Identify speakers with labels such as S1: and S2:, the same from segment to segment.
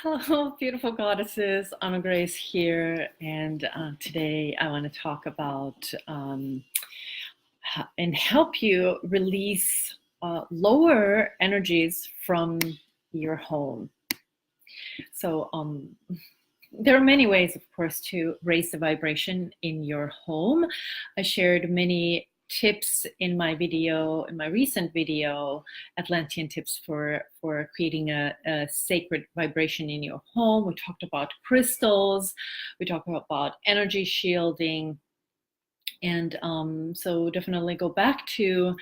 S1: Hello, beautiful goddesses. I'm Grace here, and today I want to talk about and help you release lower energies from your home. So, there are many ways, of course, to raise the vibration in your home. I shared many tips in my video, in my recent video, Atlantean tips for creating a sacred vibration in your home. We talked about crystals, we talked about energy shielding, and so definitely go back to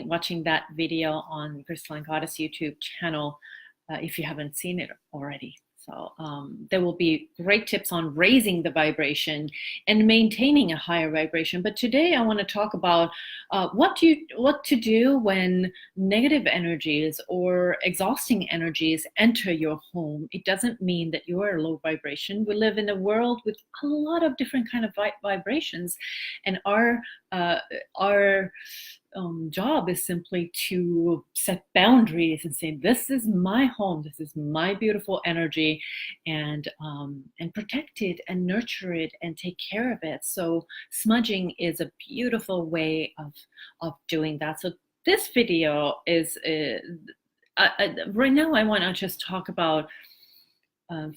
S1: watching that video on Crystalline Goddess YouTube channel if you haven't seen it already. So there will be great tips on raising the vibration and maintaining a higher vibration. But today I want to talk about what to do when negative energies or exhausting energies enter your home. It doesn't mean that you are low vibration. We live in a world with a lot of different kind of vibrations, and our job is simply to set boundaries and say, this is my home, this is my beautiful energy, and protect it and nurture it and take care of it. So smudging is a beautiful way of doing that. So this video is right now I want to just talk about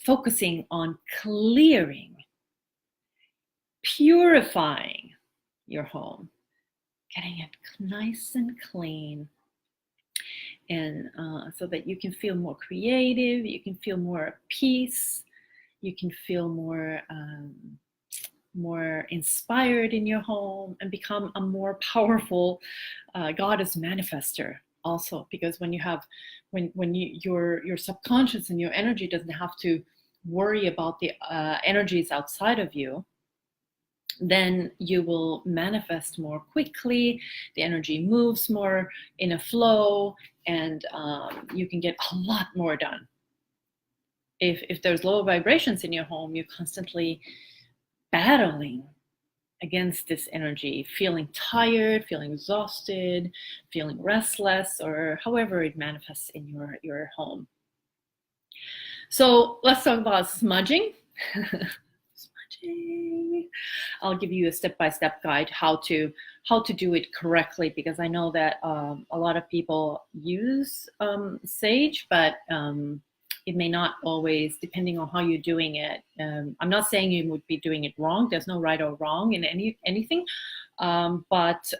S1: focusing on clearing, purifying your home, getting it nice and clean, and so that you can feel more creative, you can feel more peace, you can feel more inspired in your home, and become a more powerful goddess manifester also. Because when your subconscious and your energy doesn't have to worry about the energies outside of you, then you will manifest more quickly, the energy moves more in a flow, and you can get a lot more done. If there's low vibrations in your home, you're constantly battling against this energy, feeling tired, feeling exhausted, feeling restless, or however it manifests in your home. So let's talk about smudging. I'll give you a step-by-step guide how to do it correctly, because I know that a lot of people use sage, but it may not always, depending on how you're doing it. I'm not saying you would be doing it wrong. There's no right or wrong in anything, but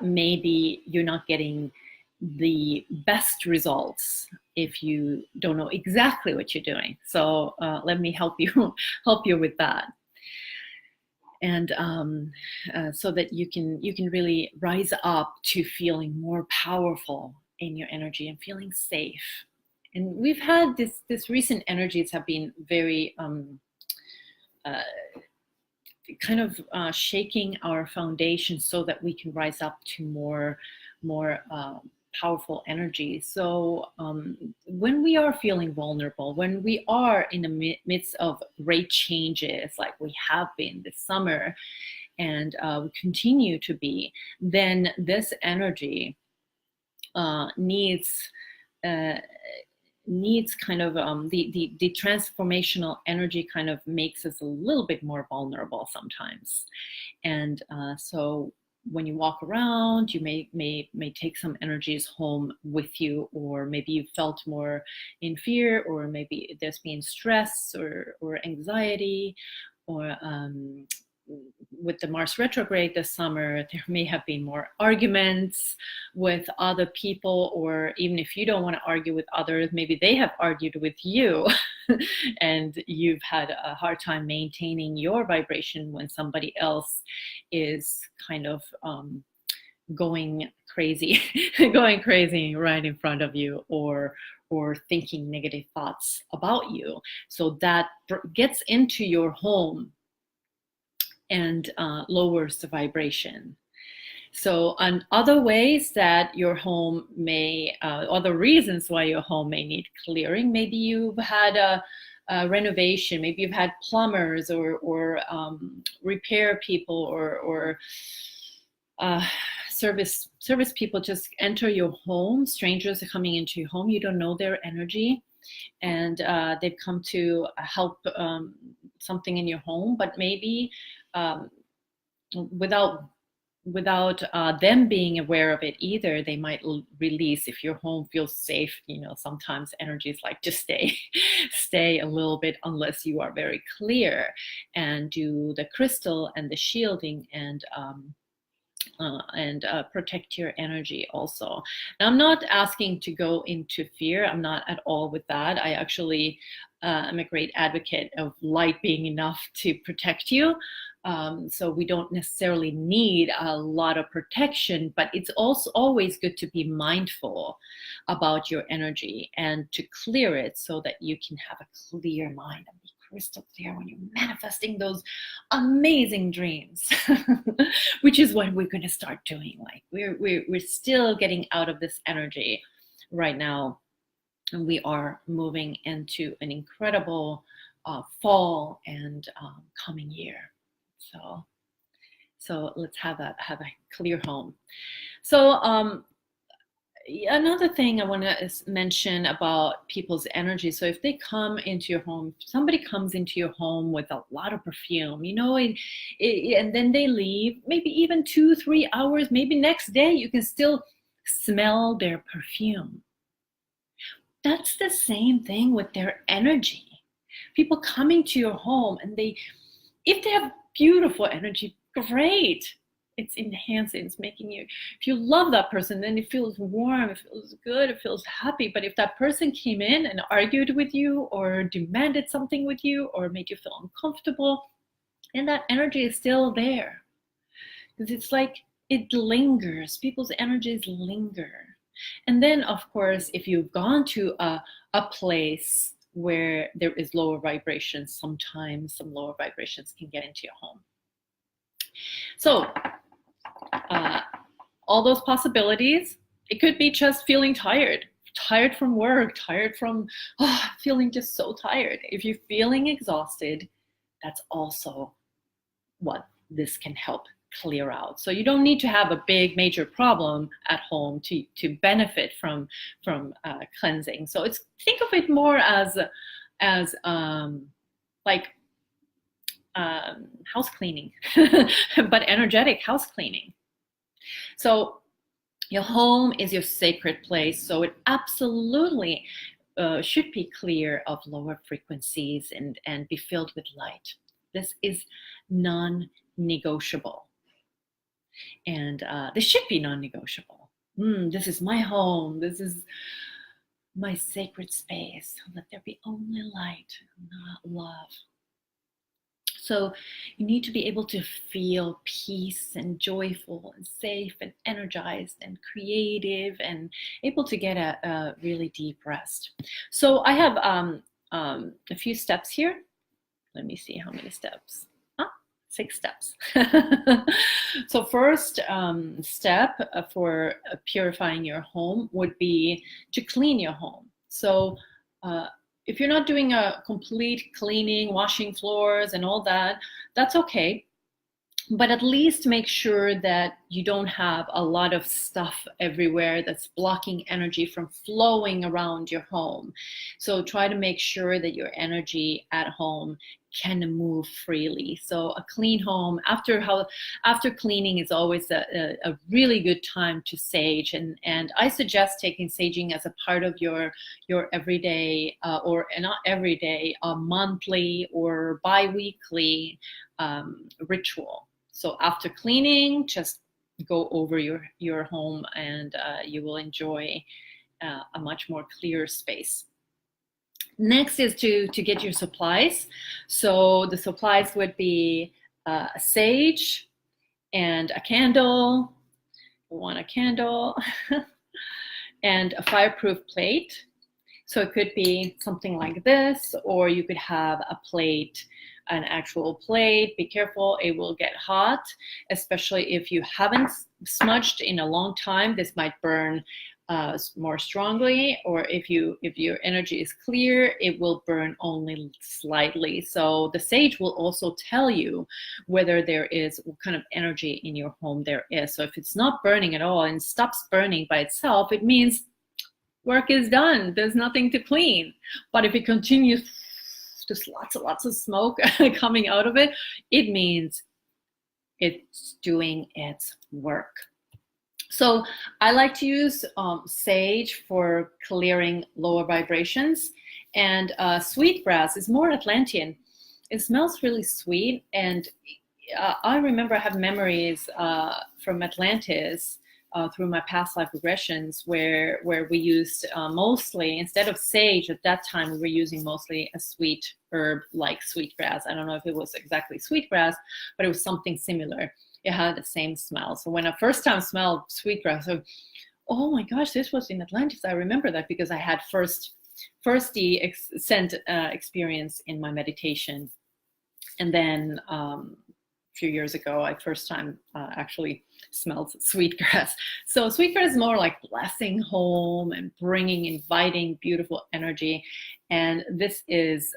S1: maybe you're not getting the best results if you don't know exactly what you're doing. So let me help you with that, and so that you can really rise up to feeling more powerful in your energy and feeling safe. And we've had this recent energies have been very kind of shaking our foundation so that we can rise up to more powerful energy. So when we are feeling vulnerable, when we are in the midst of great changes like we have been this summer, and we continue to be, then this energy needs kind of the transformational energy kind of makes us a little bit more vulnerable sometimes. And so when you walk around, you may take some energies home with you, or maybe you felt more in fear, or maybe there's been stress or anxiety, or with the Mars retrograde this summer, there may have been more arguments with other people, or even if you don't want to argue with others, maybe they have argued with you and you've had a hard time maintaining your vibration when somebody else is kind of going crazy right in front of you, or thinking negative thoughts about you. So that gets into your home and lowers the vibration. So, on other ways that your home may, other reasons why your home may need clearing, maybe you've had a renovation, maybe you've had plumbers or repair people or service people just enter your home. Strangers are coming into your home. You don't know their energy, and they've come to help something in your home, but maybe without them being aware of it either, they might release. If your home feels safe, sometimes energies like just stay a little bit unless you are very clear and do the crystal and the shielding and protect your energy also. Now, I'm not asking to go into fear. I'm not at all with that. I actually am a great advocate of light being enough to protect you. So we don't necessarily need a lot of protection, but it's also always good to be mindful about your energy and to clear it so that you can have a clear mind and be crystal clear when you're manifesting those amazing dreams, which is what we're going to start doing. Like we're still getting out of this energy right now, and we are moving into an incredible fall and coming year. So let's have a clear home. So another thing I want to mention about people's energy. So if they come into your home, somebody comes into your home with a lot of perfume, and then they leave, maybe even 2-3 hours, maybe next day, you can still smell their perfume. That's the same thing with their energy. People coming to your home, and if they have beautiful energy, great. It's enhancing, it's making you, if you love that person, then it feels warm, it feels good, it feels happy. But if that person came in and argued with you or demanded something with you or made you feel uncomfortable, and that energy is still there. Because it's like it lingers, people's energies linger. And then, of course, if you've gone to a place where there is lower vibrations, sometimes some lower vibrations can get into your home. So all those possibilities, it could be just feeling tired from work, tired from feeling just so tired. If you're feeling exhausted, that's also what this can help clear out. So you don't need to have a big major problem at home to benefit from cleansing. So think of it more as like house cleaning, but energetic house cleaning. So your home is your sacred place, so it absolutely should be clear of lower frequencies and be filled with light. This is non-negotiable. And this should be non-negotiable. This is my home. This is my sacred space. Let there be only light, not love. So you need to be able to feel peace and joyful and safe and energized and creative and able to get a really deep rest. So I have a few steps here. Let me see how many steps. 6 steps. So first step for purifying your home would be to clean your home. So if you're not doing a complete cleaning, washing floors and all that, that's okay. But at least make sure that you don't have a lot of stuff everywhere that's blocking energy from flowing around your home. So try to make sure that your energy at home can move freely. So a clean home after cleaning is always a really good time to sage, and I suggest taking saging as a part of your everyday or not everyday, monthly or bi-weekly ritual. So after cleaning, just go over your home and you will enjoy a much more clear space. Next is to get your supplies. So the supplies would be a sage and a candle. You want a candle and a fireproof plate. So it could be something like this, or you could have a plate, an actual plate. Be careful, it will get hot, especially if you haven't smudged in a long time. This might burn more strongly, or if your energy is clear, it will burn only slightly. So the sage will also tell you whether there is what kind of energy in your home there is. So if it's not burning at all and stops burning by itself, it means work is done. There's nothing to clean. But if it continues, just lots of smoke coming out of it, it means it's doing its work. So I like to use sage for clearing lower vibrations, and sweetgrass is more Atlantean. It smells really sweet, and I remember I have memories from Atlantis through my past life regressions where we used mostly, instead of sage at that time, we were using mostly a sweet herb like sweetgrass. I don't know if it was exactly sweetgrass, but it was something similar. It had the same smell. So when I first time smelled sweetgrass, oh my gosh, this was in Atlantis. I remember that because I had first the scent experience in my meditation. And then a few years ago, I first time actually smelled sweetgrass. So sweetgrass is more like blessing home and inviting beautiful energy. And this is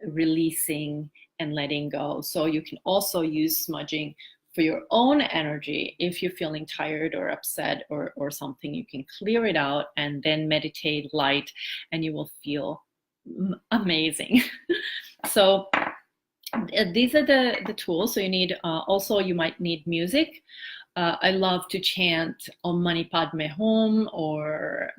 S1: releasing and letting go. So you can also use smudging for your own energy. If you're feeling tired or upset or something, you can clear it out and then meditate light, and you will feel amazing. So these are the tools. So you need also, you might need music. I love to chant Om Mani Padme Hum, or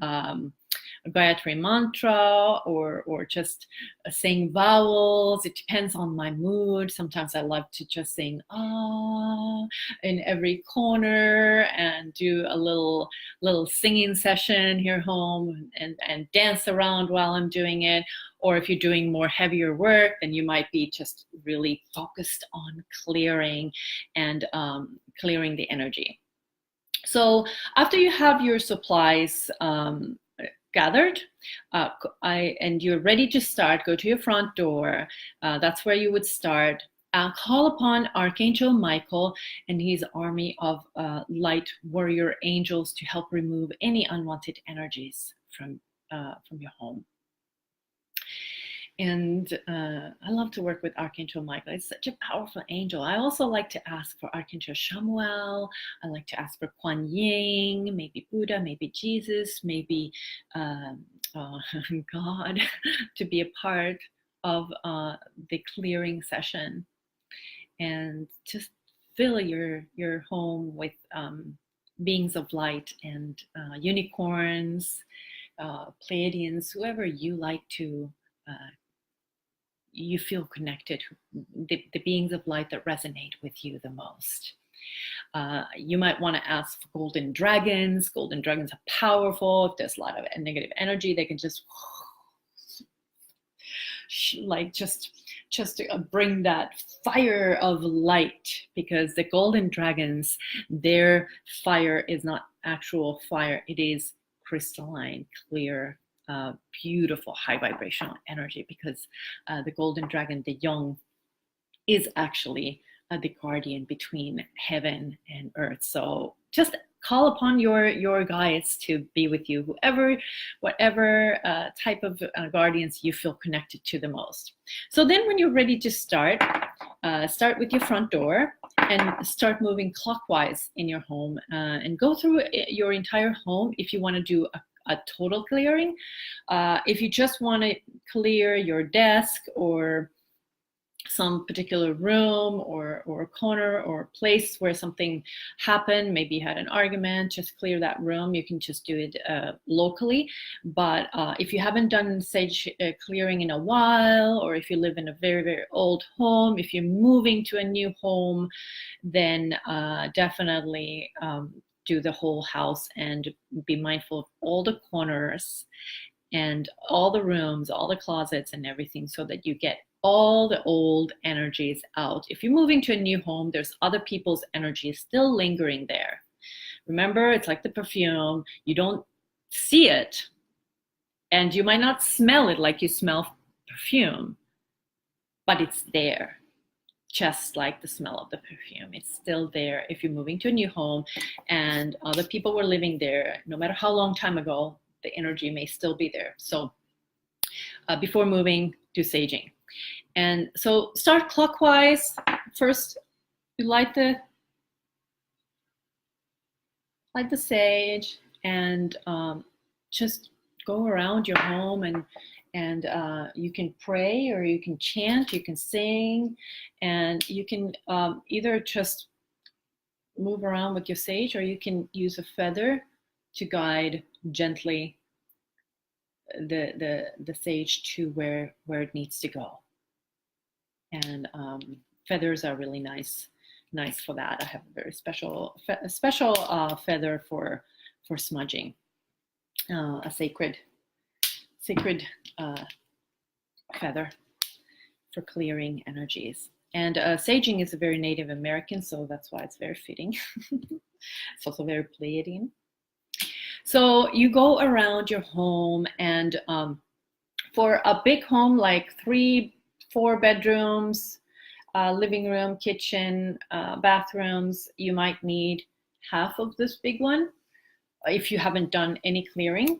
S1: Gayatri mantra, or just sing vowels. It depends on my mood. Sometimes I love to just sing ah in every corner and do a little singing session here home and dance around while I'm doing it. Or if you're doing more heavier work, then you might be just really focused on clearing and clearing the energy. So after you have your supplies gathered, and you're ready to start, go to your front door. That's where you would start. Call upon Archangel Michael and his army of light warrior angels to help remove any unwanted energies from your home. And I love to work with Archangel Michael. It's such a powerful angel. I also like to ask for Archangel Shamuel. I like to ask for Kuan Yin, maybe Buddha, maybe Jesus, maybe God to be a part of the clearing session. And just fill your home with beings of light and unicorns, Pleiadians, whoever you like to you feel connected, the beings of light that resonate with you the most. You might want to ask for golden dragons. Golden dragons are powerful. If there's a lot of negative energy, they can just bring that fire of light, because the golden dragons, their fire is not actual fire. It is crystalline, clear, beautiful high vibrational energy, because the golden dragon, the young, is actually the guardian between heaven and earth. So just call upon your guides to be with you, whatever type of guardians you feel connected to the most. So then when you're ready to start with your front door and start moving clockwise in your home, and go through your entire home if you want to do a total clearing. If you just want to clear your desk or some particular room or corner or place where something happened, maybe you had an argument, just clear that room. You can just do it locally. But if you haven't done sage clearing in a while, or if you live in a very, very old home, if you're moving to a new home, then definitely do the whole house and be mindful of all the corners and all the rooms, all the closets and everything, so that you get all the old energies out. If you're moving to a new home, there's other people's energy still lingering there. Remember, it's like the perfume. You don't see it, and you might not smell it like you smell perfume, but it's there. just like the smell of the perfume. It's still there if you're moving to a new home and other people were living there. No matter how long time ago, the energy may still be there. So before moving, do saging. And so start clockwise. First, you light the sage and just go around your home, and you can pray or you can chant, you can sing, and you can either just move around with your sage, or you can use a feather to guide gently the sage to where it needs to go. And feathers are really nice for that. I have a very special feather for smudging, a sacred feather for clearing energies. And saging is a very Native American, so that's why it's very fitting. It's also very Pleiadian. So you go around your home, and for a big home like 3-4 bedrooms, living room, kitchen, bathrooms, you might need half of this big one if you haven't done any clearing.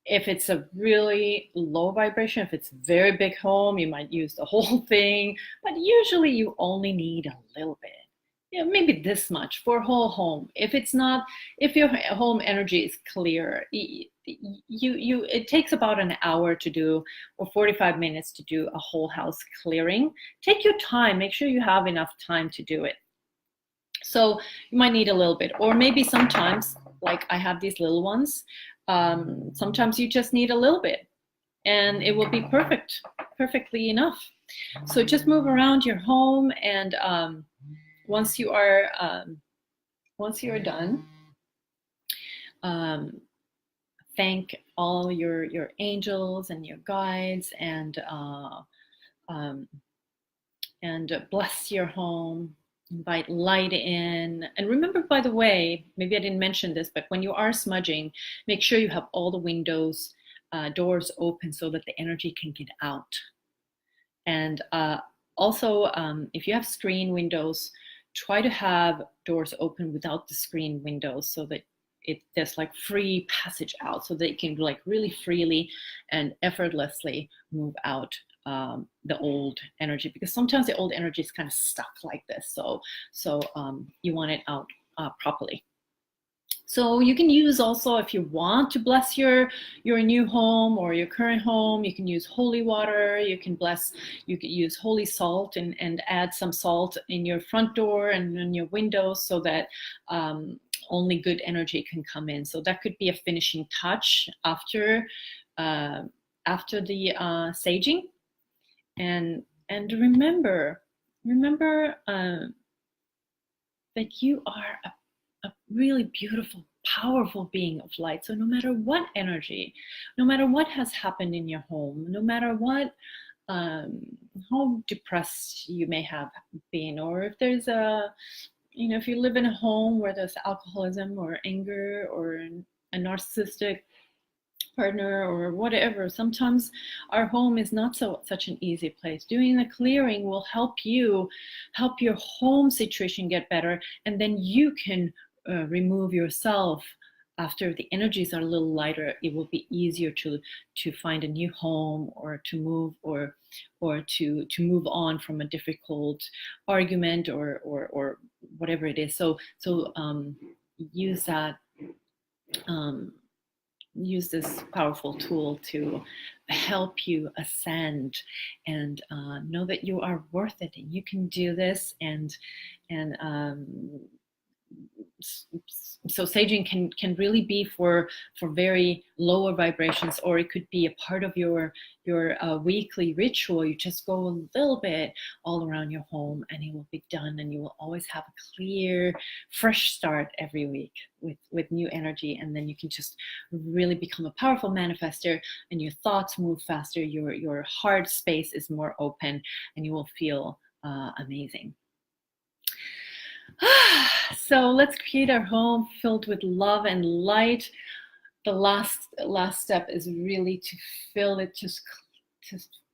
S1: If it's a really low vibration, if it's a very big home, you might use the whole thing, but usually you only need a little bit. Maybe this much for a whole home. If your home energy is clear, it takes about an hour to do, or 45 minutes to do a whole house clearing. Take your time, make sure you have enough time to do it. So you might need a little bit, or maybe sometimes, like I have these little ones, sometimes you just need a little bit and it will be perfectly enough. So just move around your home, and once you are done, thank all your angels and your guides, and bless your home. Invite light in. And remember, by the way, maybe I didn't mention this, but when you are smudging, make sure you have all the windows, doors open so that the energy can get out. And also, if you have screen windows, try to have doors open without the screen windows so that there's like free passage out, so that you can like really freely and effortlessly move out the old energy, because sometimes the old energy is kind of stuck like this. So you want it out properly. So you can use also, if you want to bless your new home or your current home, you can use holy water. You can use holy salt and add some salt in your front door and in your windows, so that only good energy can come in. So that could be a finishing touch after the saging. And remember that you are a really beautiful, powerful being of light. So no matter what energy, no matter what has happened in your home, no matter what, how depressed you may have been, or if there's if you live in a home where there's alcoholism or anger or a narcissistic partner or whatever, sometimes our home is not such an easy place. Doing the clearing will help your home situation get better, and then you can remove yourself. After the energies are a little lighter, it will be easier to find a new home, or to move, or to move on from a difficult argument or whatever it is. So use that. Use this powerful tool to help you ascend, and know that you are worth it, and you can do this. And so saging can really be for very lower vibrations, or it could be a part of your weekly ritual. You just go a little bit all around your home, and it will be done, and you will always have a clear, fresh start every week with new energy. And then you can just really become a powerful manifester, and your thoughts move faster, your heart space is more open, and you will feel amazing. So let's create our home filled with love and light. The last step is really to fill it, just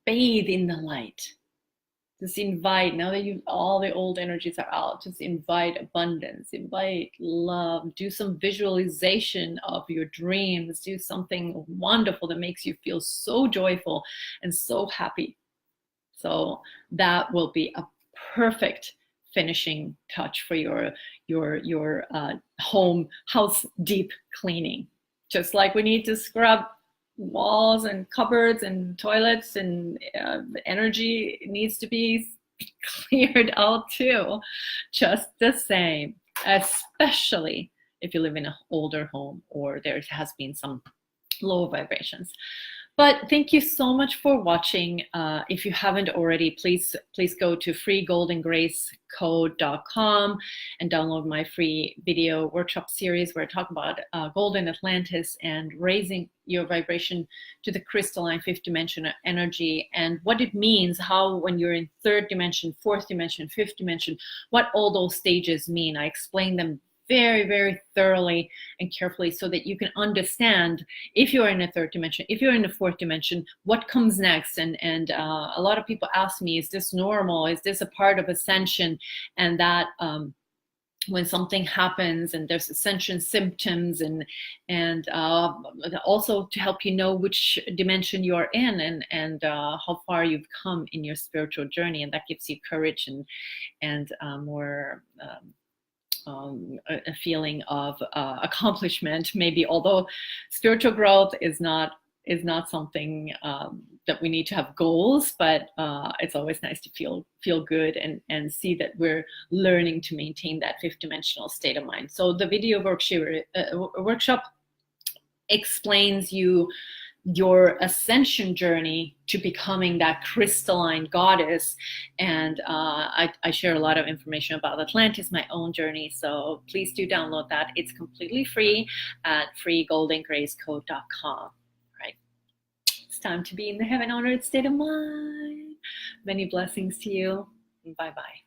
S1: bathe in the light. Just invite, now that all the old energies are out, just invite abundance, invite love, do some visualization of your dreams, do something wonderful that makes you feel so joyful and so happy. So that will be a perfect finishing touch for your house deep cleaning. Just like we need to scrub walls and cupboards and toilets, and energy needs to be cleared out too, just the same, especially if you live in an older home or there has been some low vibrations. But thank you so much for watching. If you haven't already, please go to freegoldengracecode.com and download my free video workshop series where I talk about Golden Atlantis and raising your vibration to the crystalline fifth dimension energy, and what it means, how when you're in third dimension, fourth dimension, fifth dimension, what all those stages mean. I explain them very, very thoroughly and carefully so that you can understand if you're in a third dimension, if you're in the fourth dimension, what comes next. And a lot of people ask me, is this normal? Is this a part of ascension? And that when something happens and there's ascension symptoms, and also to help you know which dimension you're in, and how far you've come in your spiritual journey, and that gives you courage and more a feeling of accomplishment, maybe, although spiritual growth is not something that we need to have goals, but it's always nice to feel good and see that we're learning to maintain that fifth dimensional state of mind. So the video workshop explains your ascension journey to becoming that crystalline goddess, and I share a lot of information about Atlantis, my own journey, so please do download that. It's completely free at freegoldengracecode.com. Right, it's time to be in the heaven on earth state of mind. Many blessings to you. Bye bye.